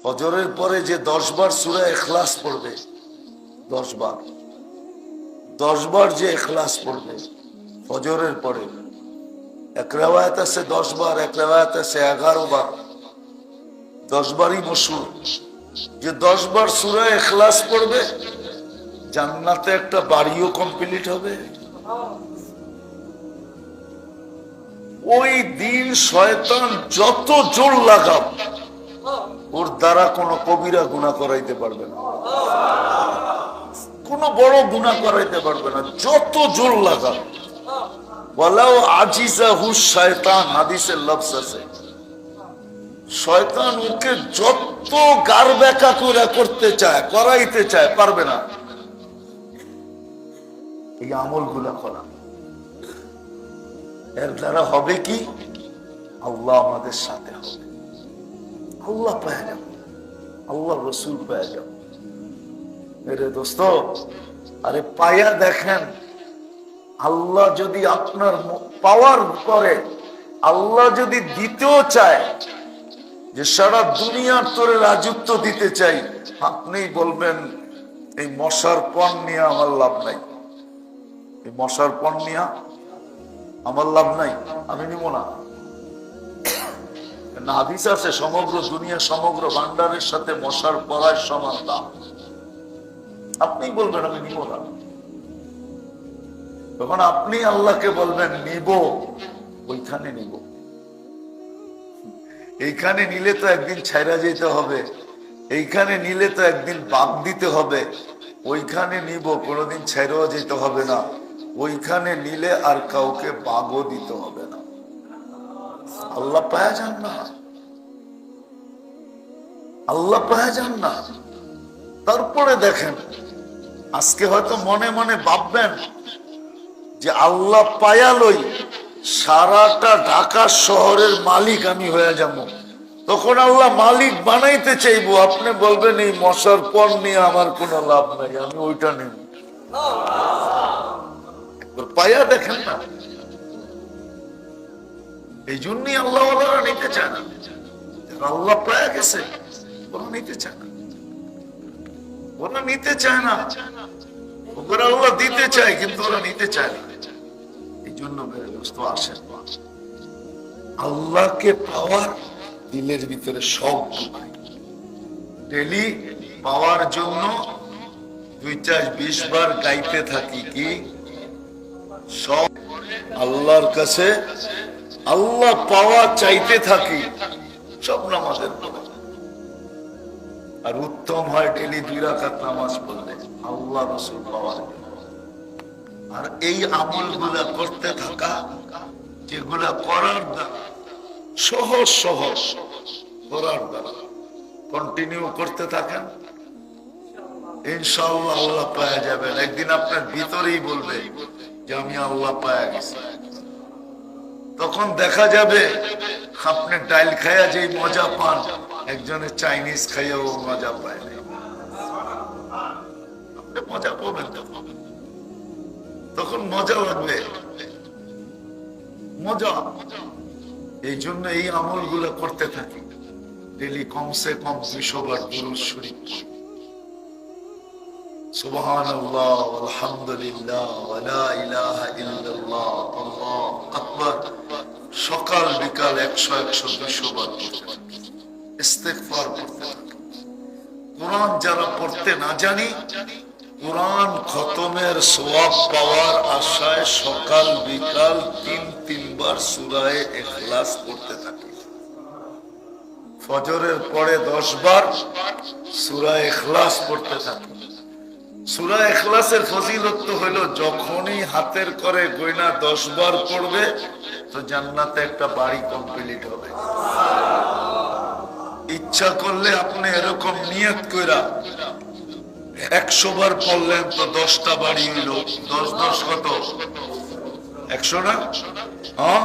ফজরের পরে যে 10 বার সূরা ইখলাস পড়বে, 10 বার, 10 বার যে ইখলাস পড়বে ফজরের পরে, এক রিওয়ায়াত আছে 10 বার, এক রিওয়ায়াত আছে 11 বার, 10 বারই মশহুর। যে 10 বার সূরা ইখলাস পড়বে জান্নাতে একটা বাড়িও কমপ্লিট হবে। ওই দিন শয়তান যত জোর লাগাব ওর দ্বারা কোনো কবিরা গুনাহ করাইতে পারবে না, কোনো বড় গুনাহ করাইতে পারবে না, যত জোর লাগাব। ওয়ালাউ আজিজাহু শায়তান, হাদিসের লফজ আছে, শয়তান ওকে যত গার বেকা করে করতে চায়, করাইতে চায়, পারবে না। এই আমলগুলা করা, এর দ্বারা হবে কি? আল্লাহ আমাদের সাথে হবে, আল্লাহ পেয়ে যাব, আল্লাহ রসুল পেয়ে যাব। মেরে দোস্ত, আরে পায়া দেখেন, আল্লাহ যদি আপনার পাওয়ার করে, আল্লাহ যদি দিতেও চায় যে সারা দুনিয়ার তোরে রাজত্ব দিতে চাই, আপনি বলবেন এই মশার পণ নিয়ে আমার লাভ নাই, এই মশার পণ নিয়ে আমার লাভ নাই, আমি নিব না। হাদিস আছে সমগ্র দুনিয়া, সমগ্র ভান্ডারের সাথে মশার পড়ার সমান দাম। আপনি বলবেন আমি নিব না, তখন আপনি আল্লাহকে বলবেন নিব, ওইখানে নিব। এইখানে নিলে তো একদিন ছাইরা যেতে হবে, এইখানে নিলে তো একদিন বাদ দিতে হবে, ওইখানে নিব কোনোদিন ছাইরাও যেতে হবে না, ওইখানে নিলে আর কাউকে বাগও দিতে হবে না। আল্লাহ পায়া যান না, আল্লাহ পায়া যান না। তারপরে দেখেন, আজকে হয়তো মনে মনে ভাববেন যে আল্লাহ পায়া লই সারাটা ঢাকা শহরের মালিক আমি হয়ে যাব, তখন আল্লাহ মালিক বানাইতে চাইবো, আপনি বলবেন এই মশার পণ নিয়ে আমার কোনো লাভ নাই, আমি ওইটা নেব। পায়া দেখেন না, এই জন্যই আল্লাহ ওরা নিতে চায় না। আল্লাহ পায়া গেছে ওরা নিতে চায় না, ওরা নিতে চায় না, ওরা আল্লাহ দিতে চায় কিন্তু ওরা নিতে চায় না। এই জন্য আসেন, আল্লাহকে পাওয়ার দিলের ভিতরে সব ডেলি পাওয়ার জন্য 2-20 বার গাইতে থাকি কি সব আল্লাহর কাছে, আল্লাহ পাওয়া চাইতে থাকি সব নামাজের পরে। আর উত্তম হয় ডেলি 2 রাকাত নামাজ পড়লে আল্লাহ রাসূল পাওয়ার। আর এই আমলগুলা করতে থাকা, যেগুলা করার দ্বারা সহজ সহজ করার দ্বারা কন্টিনিউ করতে থাকেন, ইনশাআল্লাহ আল্লাহ পাওয়া যাবেন। একদিন আপনার ভিতরেই বলবে যে আমি আল্লাহ পাওয়া গেছি। তখন দেখা যাবে আপনি ডাইল খাইয়া যে মজা পান, একজনের চাইনিজ খাইয়াও মজা পায় না, আপনি মজা পাবেন, তখন মজা লাগবে, মজা। এই জন্য এই আমলগুলো করতে থাকি, ডেলি কমসে কম 200 বার দুরূদ শরীফ, সুবহানাল্লাহ, আলহামদুলিল্লাহ, ওয়া লা ইলাহা ইল্লাল্লাহ, আল্লাহু আকবার। সকাল বিকাল 100-200 বার ইস্তিগফার করতে থাকি। কোরআন যারা পড়তে না জানি, কোরআন খতমের সওয়াব পাওয়ার আশায় সকাল বিকাল 3 বার সূরা ইখলাস পড়তে থাকি। ফজরের পরে 10 বার সূরা ইখলাস পড়তে থাকি। সূরা ইখলাসের ফজিলত তো হলো যখনই হাতের করে গয়না 10 বার পড়বে তো জান্নাতে একটা বাড়ি কমপ্লিট হবে। ইচ্ছা করলে আপনি এরকম নিয়ত কইরা 100 বার পড়লেন তো 10টা বাড়ি হইল, 10 কত? 100 না? হ্যাঁ,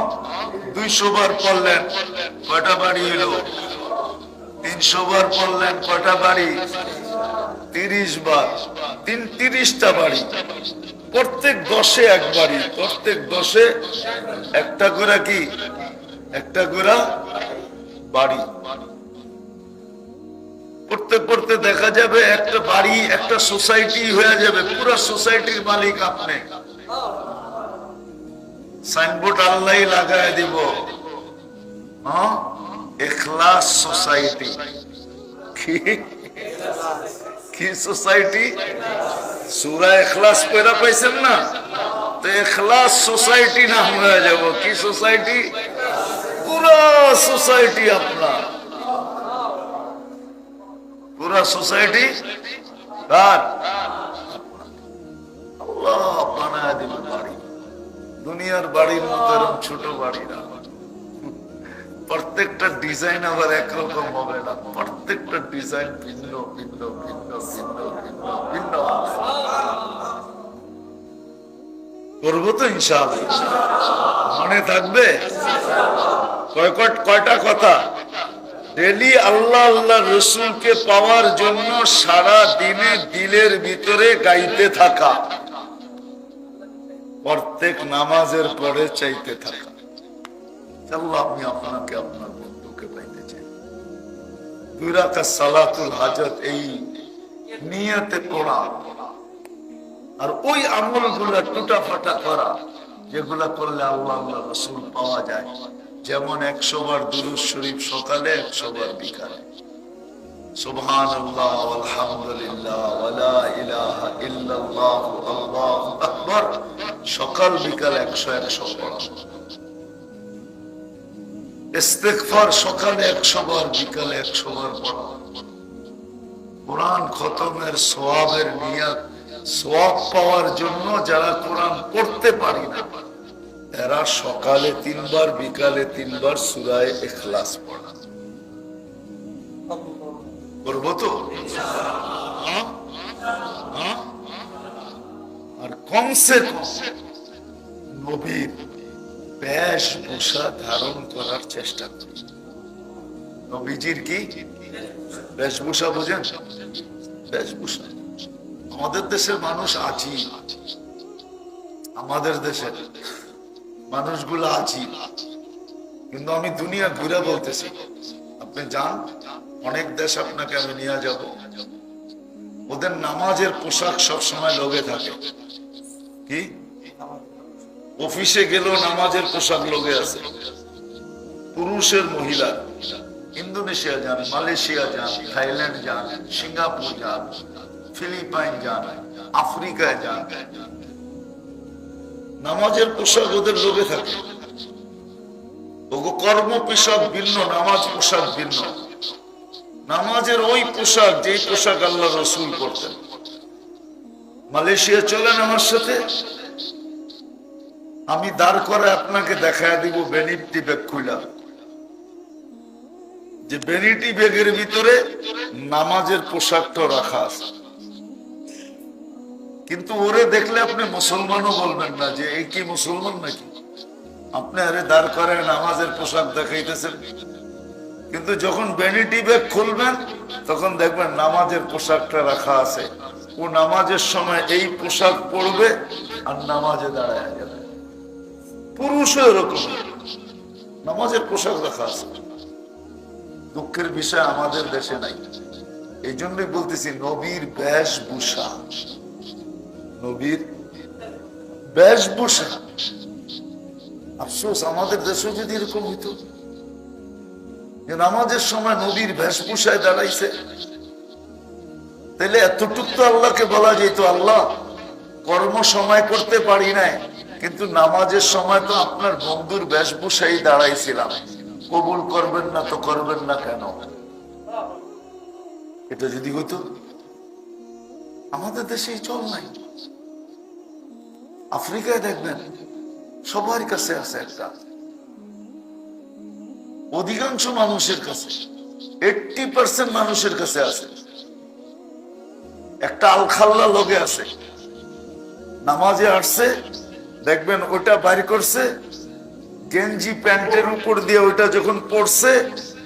200 বার পড়লেন কয়টা বাড়ি হইল? 300 বার পড়লেন কয়টা বাড়ি? 30 বার, 30টা বাড়ি। প্রত্যেক 10-এ 1 বাড়ি, প্রত্যেক 10-এ একটা করে কি? একটা করে বাড়ি। পড়তে পড়তে দেখা যাবে একটা বাড়ি, একটা সোসাইটি হয়ে যাবে, পুরো সোসাইটির মালিক আপনি। সাইনবোর্ড আল্লাহ লাগায় দিব, ইখলাস সোসাইটি। কি সোসাইটি? সূরা ইখলাস পড়া পাইছেন না? তো ইখলাস সোসাইটি নাম হয়ে যাব। কি সোসাইটি? পুরা সোসাইটি আপনার, পুরা সোসাইটি কার? আল্লাহ বানায় দিবে বাড়ি। দুনিয়ার বাড়ির মতো এরকম ছোট বাড়ি না, প্রত্যেকটা ডিজাইন আবার একরকম হবে না, প্রত্যেকটা ডিজাইন ভিন্ন ভিন্ন ভিন্ন ভিন্ন ভিন্ন ভিন্ন। করবো তো ইনশাআল্লাহ, মনে থাকবে? কয়টা কথা? ডেলি আল্লাহ আল্লাহ রসুলকে পাওয়ার জন্য সারা দিনে দিলের ভিতরে গাইতে থাকা, প্রত্যেক নামাজের পরে চাইতে থাকা, আল্লাহ আমি আপনাকে আপনার বন্ধুকে পাইতে চাই। 2 রাকাত সালাতুল হাজত এই নিয়তে পড়া, আর ওই আমলগুলা টুটা ফাটা করা যেগুলা করলে আল্লাহ আল্লাহ রসুল পাওয়া যায়। যেমন 100 বার দুরূদ শরীফ সকালে, 100 বার বিকালে, সুবহানাল্লাহ আলহামদুলিল্লাহ ওয়ালা ইলাহা ইল্লাল্লাহ আল্লাহু আকবার, সকাল বিকাল 100 পড়া। ইস্তিগফার সকালে 100 বার, বিকালে 100 বার পড়া। কোরআন খতমের সওয়াবের নিয়ত, সওয়াব পাওয়ার জন্য যারা কোরআন পড়তে পারি না এরা সকালে 3 বার, বিকালে 3 বার সূরা ইখলাস পড়া। করবো তো? আর কমসে কম নবীর বেশভূষা ধারণ করার চেষ্টা করি। নবীজির কি বেশভূষা বোঝেন? বেশভূষা আমাদের দেশের মানুষ আছি, আমাদের দেশের মানুষগুলো আছি, কিন্তু আমি দুনিয়া ঘুরে বলতেছি, আপনি যান অনেক দেশ, আপনাকে আমি নিয়ে যাব, ওদের নামাজের পোশাক সব সময় লগে থাকে। কি অফিসে গেলেও নামাজের পোশাক লগে আছে, পুরুষের মহিলা। ইন্দোনেশিয়া যান, মালয়েশিয়া যান, থাইল্যান্ড যান, সিঙ্গাপুর যান, ফিলিপাইন যান, আফ্রিকায় যান, নামাজের পোশাক ওদের লগে থাকে। ওগো কর্ম পোশাক ভিন্ন, নামাজ পোশাক ভিন্ন। নামাজের ওই পোশাক যেই পোশাক আল্লাহ রসুল করতেন। মালয়েশিয়া চলেন আমার সাথে, আমি দাঁড় করে আপনাকে দেখায় দিব ভ্যানিটি ব্যাগ খুলা, যে ভ্যানিটি ব্যাগের ভিতরে নামাজের পোশাকটা রাখা আছে। কিন্তু ওরে দেখলে আপনি মুসলমানও বলবেন না যে এই কি মুসলমান নাকি, আপনি আরে দাঁড় করে নামাজের পোশাক দেখাইতেছেন। কিন্তু যখন ভ্যানিটি ব্যাগ খুলবেন তখন দেখবেন নামাজের পোশাকটা রাখা আছে। ও নামাজের সময় এই পোশাক পরবে আর নামাজে দাঁড়ায় যাবে। পুরুষও এরকম নামাজের পোশাক রাখা আছে। দুঃখের বিষয় আমাদের দেশে নাই। এই জন্যই বলতেছি নবীর বেশভূষা, নবীর বেশভূষা। আফসোস আমাদের দেশে যদি এরকম হইতো যে নামাজের সময় নবীর বেশভূষায় দাঁড়াইছে, তাহলে এতটুক তো আল্লাহকে বলা যেত, আল্লাহ কর্ম সময় করতে পারি নাই, কিন্তু নামাজের সময় তো আপনার বন্ধুর বেশভূষায় দাঁড়াইছিলাম, কবুল করবেন না তো করবেন না কেন? এটা যদি হইতো, আমাদের দেশে চল নাই। আফ্রিকায় দেখবেন সবার কাছে আছে একটা, অধিকাংশ মানুষের কাছে 80% মানুষের কাছে আছে একটা আলখাল্লা লগে আছে। নামাজে আসছে দেখবেন ওটা বাইর করছে, গেঞ্জি প্যান্টের উপর দিয়ে ওইটা যখন পড়ছে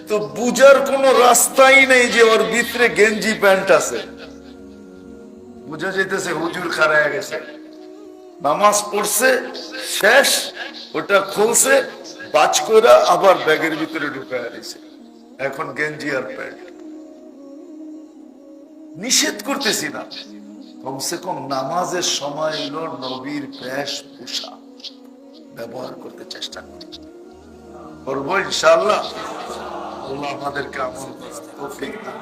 তো বুঝার কোনো রাস্তাই নেই যে ওর ভিতরে গেঞ্জি প্যান্ট আছে। বুঝা যেতেছে হুজুর খারায় গেছে, নামাজ পড়ছে শেষ, ওটা খুলছে বাজ করে আবার ব্যাগের ভিতরে ঢুকায় দিছে, এখন গেঞ্জি আর প্যান্ট। নিষেধ করতেছি না, কমসে কম নামাজের সময় হলো নবীর বেশ পোশাক ব্যবহার করতে চেষ্টা করি, করবো ইনশাআল্লাহ। আল্লাহ আমাদেরকে আমল করার তৌফিক দান।